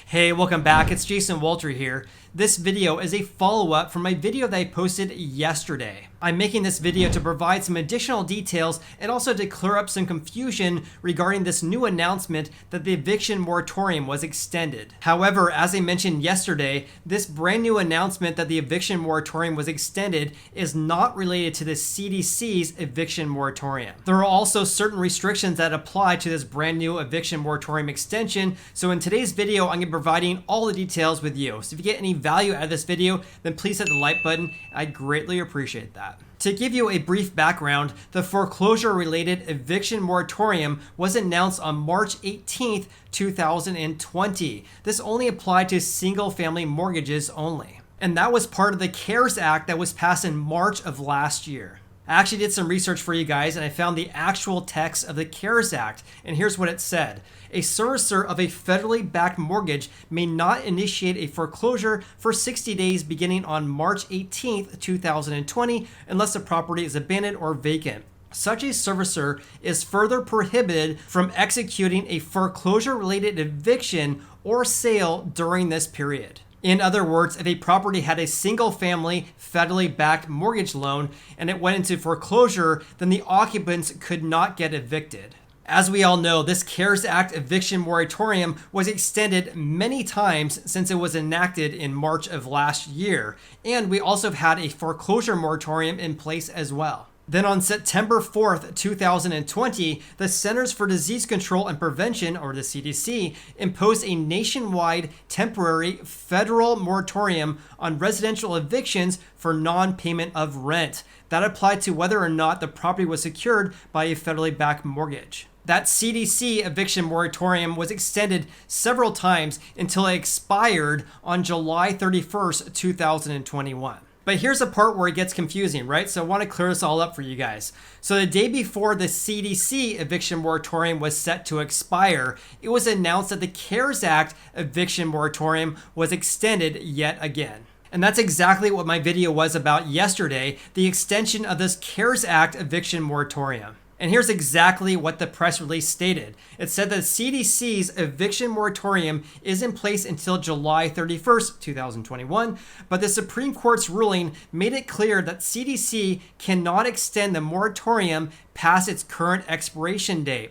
Hey, welcome back. It's Jason Walter here. This video is a follow-up from my video that I posted yesterday. I'm making this video to provide some additional details and also to clear up some confusion regarding this new announcement that the eviction moratorium was extended. However, as I mentioned yesterday, this brand new announcement that the eviction moratorium was extended is not related to the CDC's eviction moratorium. There are also certain restrictions that apply to this brand new eviction moratorium extension, so in today's video, I'm going to be providing all the details with you. So if you get any value out of this video, then please hit the like button. I greatly appreciate that. To give you a brief background, the foreclosure-related eviction moratorium was announced on March 18th, 2020. This only applied to single-family mortgages only. And that was part of the CARES Act that was passed in March of last year. I actually did some research for you guys and I found the actual text of the CARES Act, and here's what it said. A servicer of a federally backed mortgage may not initiate a foreclosure for 60 days beginning on March 18th, 2020 unless the property is abandoned or vacant. Such a servicer is further prohibited from executing a foreclosure-related eviction or sale during this period. In other words, if a property had a single-family, federally backed mortgage loan and it went into foreclosure, then the occupants could not get evicted. As we all know, this CARES Act eviction moratorium was extended many times since it was enacted in March of last year, and we also have had a foreclosure moratorium in place as well. Then on September 4th, 2020, the Centers for Disease Control and Prevention, or the CDC, imposed a nationwide temporary federal moratorium on residential evictions for non-payment of rent. That applied to whether or not the property was secured by a federally backed mortgage. That CDC eviction moratorium was extended several times until it expired on July 31st, 2021. But here's the part where it gets confusing, right? So I want to clear this all up for you guys. So the day before the CDC eviction moratorium was set to expire, it was announced that the CARES Act eviction moratorium was extended yet again. And that's exactly what my video was about yesterday, the extension of this CARES Act eviction moratorium. And here's exactly what the press release stated. It said that CDC's eviction moratorium is in place until July 31st, 2021, but the Supreme Court's ruling made it clear that CDC cannot extend the moratorium past its current expiration date.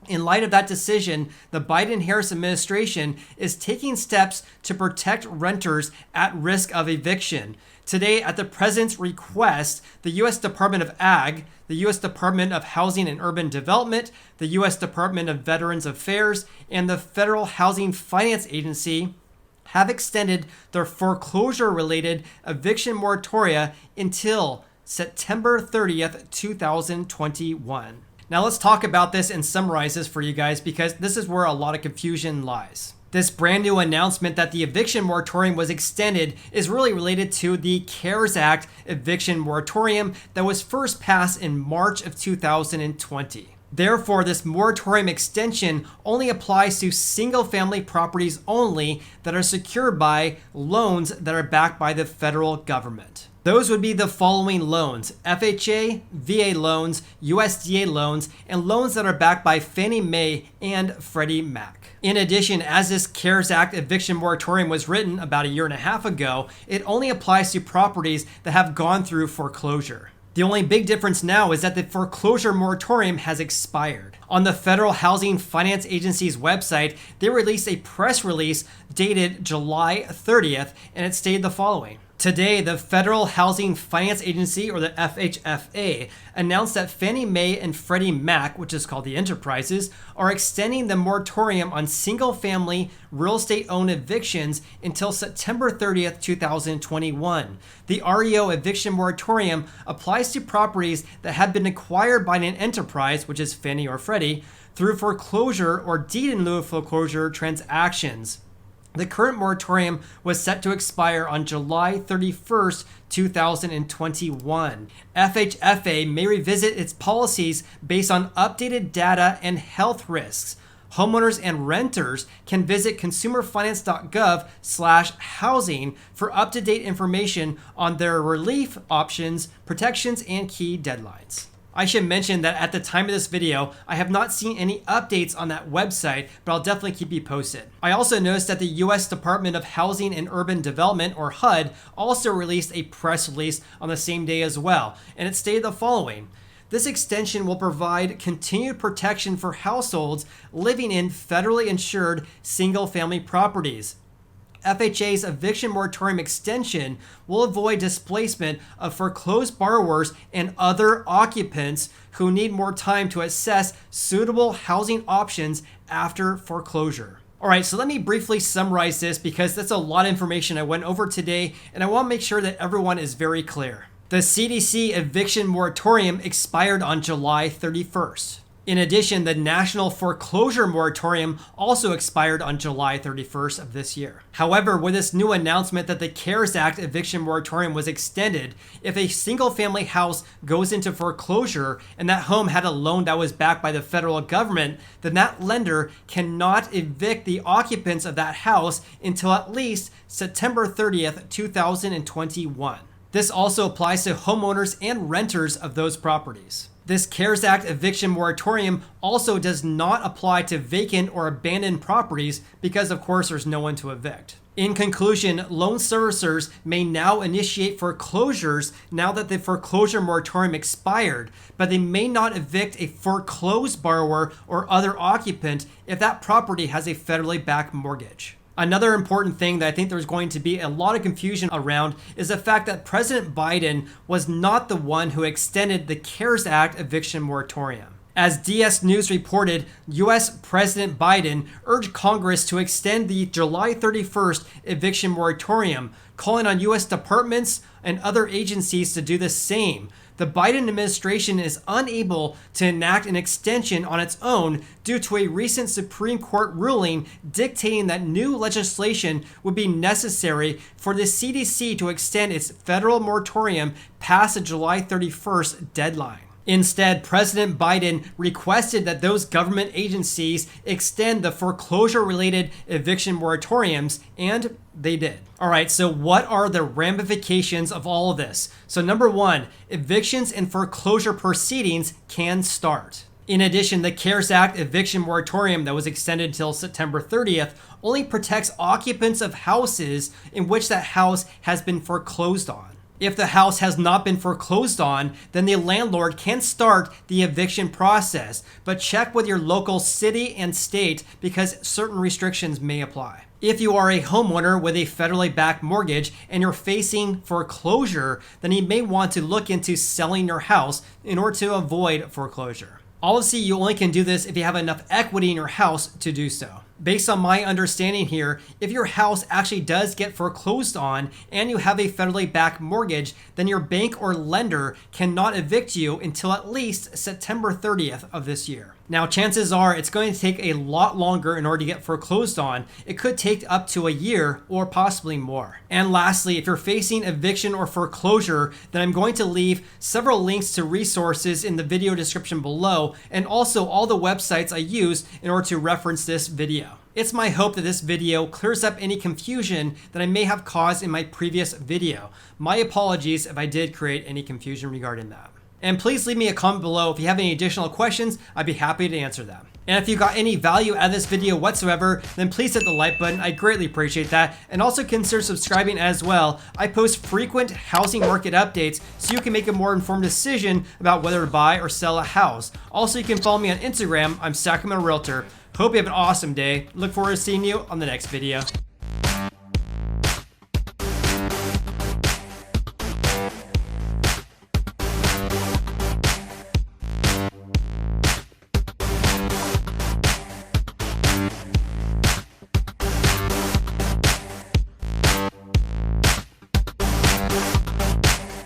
In light of that decision, the Biden-Harris administration is taking steps to protect renters at risk of eviction. Today, at the president's request, the U.S. Department of Ag, the U.S. Department of Housing and Urban Development, the U.S. Department of Veterans Affairs, and the Federal Housing Finance Agency have extended their foreclosure-related eviction moratoria until September 30th, 2021. Now let's talk about this and summarize this for you guys because this is where a lot of confusion lies. This brand new announcement that the eviction moratorium was extended is really related to the CARES Act eviction moratorium that was first passed in March of 2020. Therefore, this moratorium extension only applies to single-family properties only that are secured by loans that are backed by the federal government. Those would be the following loans: FHA, VA loans, USDA loans, and loans that are backed by Fannie Mae and Freddie Mac. In addition, as this CARES Act eviction moratorium was written about a year and a half ago, it only applies to properties that have gone through foreclosure. The only big difference now is that the foreclosure moratorium has expired. On the Federal Housing Finance Agency's website, they released a press release dated July 30th, and it stated the following. Today, the Federal Housing Finance Agency, or the FHFA, announced that Fannie Mae and Freddie Mac, which is called the Enterprises, are extending the moratorium on single-family real estate-owned evictions until September 30th, 2021. The REO eviction moratorium applies to properties that have been acquired by an enterprise, which is Fannie or Freddie, through foreclosure or deed in lieu of foreclosure transactions. The current moratorium was set to expire on July 31st, 2021. FHFA may revisit its policies based on updated data and health risks. Homeowners and renters can visit consumerfinance.gov/housing for up-to-date information on their relief options, protections, and key deadlines. I should mention that at the time of this video, I have not seen any updates on that website, but I'll definitely keep you posted. I also noticed that the U.S. Department of Housing and Urban Development, or HUD, also released a press release on the same day as well, and it stated the following. This extension will provide continued protection for households living in federally insured single-family properties. FHA's eviction moratorium extension will avoid displacement of foreclosed borrowers and other occupants who need more time to assess suitable housing options after foreclosure. All right, so let me briefly summarize this because that's a lot of information I went over today, and I want to make sure that everyone is very clear. The CDC eviction moratorium expired on July 31st. In addition, the National Foreclosure Moratorium also expired on July 31st of this year. However, with this new announcement that the CARES Act eviction moratorium was extended, if a single-family house goes into foreclosure and that home had a loan that was backed by the federal government, then that lender cannot evict the occupants of that house until at least September 30th, 2021. This also applies to homeowners and renters of those properties. This CARES Act eviction moratorium also does not apply to vacant or abandoned properties because, of course, there's no one to evict. In conclusion, loan servicers may now initiate foreclosures now that the foreclosure moratorium expired, but they may not evict a foreclosed borrower or other occupant if that property has a federally backed mortgage. Another important thing that I think there's going to be a lot of confusion around is the fact that President Biden was not the one who extended the CARES Act eviction moratorium. As DS News reported, U.S. President Biden urged Congress to extend the July 31st eviction moratorium, calling on U.S. departments and other agencies to do the same. The Biden administration is unable to enact an extension on its own due to a recent Supreme Court ruling dictating that new legislation would be necessary for the CDC to extend its federal moratorium past the July 31st deadline. Instead, President Biden requested that those government agencies extend the foreclosure-related eviction moratoriums, and they did. All right, so what are the ramifications of all of this? So number one, evictions and foreclosure proceedings can start. In addition, the CARES Act eviction moratorium that was extended until September 30th only protects occupants of houses in which that house has been foreclosed on. If the house has not been foreclosed on, then the landlord can start the eviction process, but check with your local city and state because certain restrictions may apply. If you are a homeowner with a federally backed mortgage and you're facing foreclosure, then you may want to look into selling your house in order to avoid foreclosure. Obviously, you only can do this if you have enough equity in your house to do so. Based on my understanding here, if your house actually does get foreclosed on and you have a federally backed mortgage, then your bank or lender cannot evict you until at least September 30th of this year. Now, chances are it's going to take a lot longer in order to get foreclosed on. It could take up to a year or possibly more. And lastly, if you're facing eviction or foreclosure, then I'm going to leave several links to resources in the video description below, and also all the websites I use in order to reference this video. It's my hope that this video clears up any confusion that I may have caused in my previous video. My apologies if I did create any confusion regarding that. And please leave me a comment below if you have any additional questions. I'd be happy to answer them. And if you got any value out of this video whatsoever, then please hit the like button. I greatly appreciate that. And also consider subscribing as well. I post frequent housing market updates so you can make a more informed decision about whether to buy or sell a house. Also, you can follow me on Instagram. I'm Sacramento Realtor. Hope you have an awesome day. Look forward to seeing you on the next video.